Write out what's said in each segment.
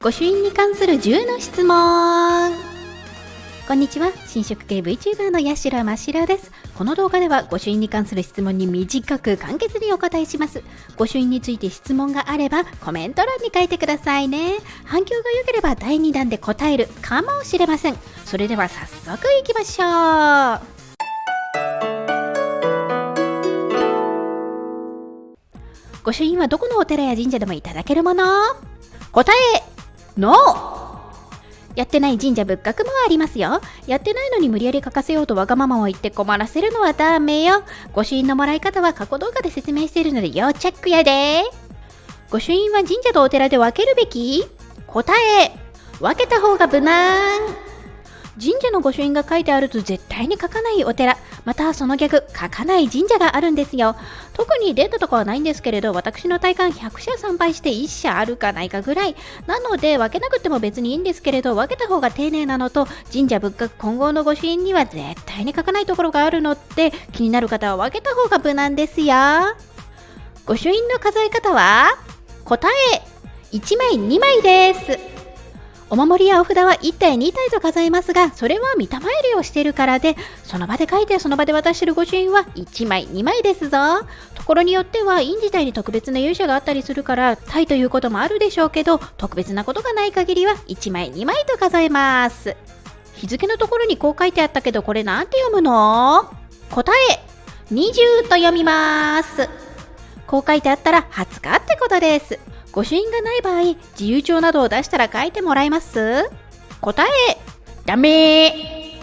御朱印に関する10の質問。こんにちは、新食系 VTuber のやしろましろです。この動画では御朱印に関する質問に短く簡潔にお答えします。御朱印について質問があればコメント欄に書いてくださいね。反響が良ければ第2弾で答えるかもしれません。それでは早速いきましょう。御朱印はどこのお寺や神社でもいただけるもの？答えノー。やってない神社仏閣もありますよ。やってないのに無理やり書かせようとわがままを言って困らせるのはダメよ。御朱印のもらい方は過去動画で説明しているので要チェックやで。御朱印は神社とお寺で分けるべき？答え分けた方が無難。神社の御朱印が書いてあると絶対に書かないお寺、またその逆書かない神社があるんですよ。特にデータとかはないんですけれど、私の体感100社参拝して1社あるかないかぐらいなので、分けなくても別にいいんですけれど、分けた方が丁寧なのと、神社仏閣混合の御朱印には絶対に書かないところがあるので、気になる方は分けた方が無難ですよ。御朱印の数え方は答え1枚2枚です。お守りやお札は1体2体と数えますが、それは見たまえりをしているからで、その場で書いてその場で渡している御朱印は1枚2枚ですぞ。ところによっては院自体に特別な勇者があったりするからタイということもあるでしょうけど、特別なことがない限りは1枚2枚と数えます。日付のところにこう書いてあったけど、これなんて読むの？答え20と読みます。こう書いてあったら20日ってことです。御朱印がない場合、自由帳などを出したら書いてもらえます？答えダメ。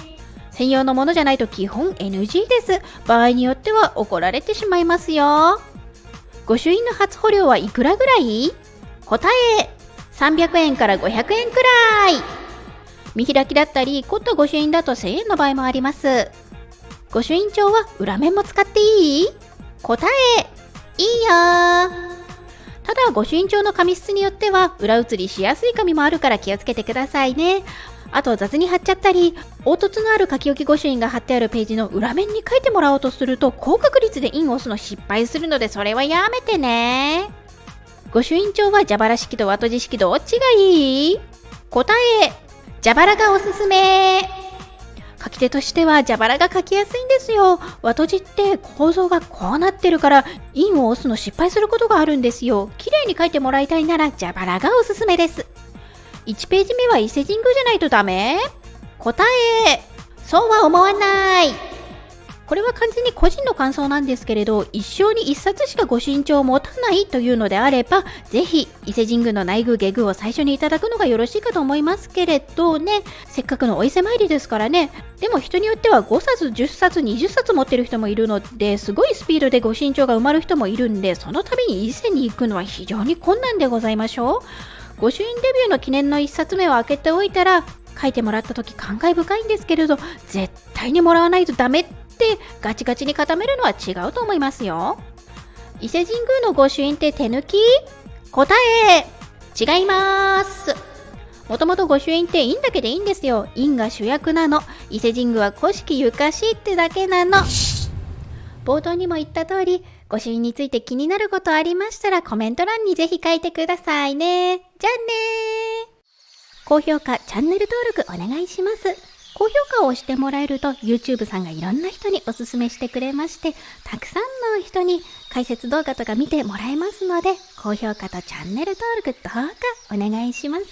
専用のものじゃないと基本 NG です。場合によっては怒られてしまいますよ。御朱印の初保料はいくらぐらい？答え300円から500円くらい。見開きだったり凝った御朱印だと1000円の場合もあります。御朱印帳は裏面も使っていい？答えいいよ。ただ御朱印帳の紙質によっては裏写りしやすい紙もあるから気をつけてくださいね。あと雑に貼っちゃったり、凹凸のある書き置き御朱印が貼ってあるページの裏面に書いてもらおうとすると高確率で印を押すの失敗するので、それはやめてね。御朱印帳は蛇腹式と和綴じ式どっちがいい？答え蛇腹がおすすめ。書き手としては蛇腹が書きやすいんですよ。和綴じって構造がこうなってるから印を押すの失敗することがあるんですよ。綺麗に書いてもらいたいなら蛇腹がおすすめです。1ページ目は伊勢神宮じゃないとダメ？答えそうは思わない。これは完全に個人の感想なんですけれど、一生に1冊しか御朱印帳を持たないというのであれば、ぜひ伊勢神宮の内宮下宮を最初にいただくのがよろしいかと思いますけれどね。せっかくのお伊勢参りですからね。でも人によっては5冊10冊20冊持ってる人もいるので、すごいスピードで御朱印帳が埋まる人もいるんで、その度に伊勢に行くのは非常に困難でございましょう。御朱印デビューの記念の1冊目を開けておいたら、書いてもらった時感慨深いんですけれど、絶対にもらわないとダメってガチガチに固めるのは違うと思いますよ。伊勢神宮の御朱印って手抜き？答え違います。もともと御朱印って印だけでいいんですよ。印が主役なの。伊勢神宮は古式ゆかしってだけなの。冒頭にも言った通り、御朱印について気になることありましたらコメント欄にぜひ書いてくださいね。じゃあねー。高評価、チャンネル登録お願いします。高評価を押してもらえると YouTube さんがいろんな人におすすめしてくれまして、たくさんの人に解説動画とか見てもらえますので、高評価とチャンネル登録どうかお願いします。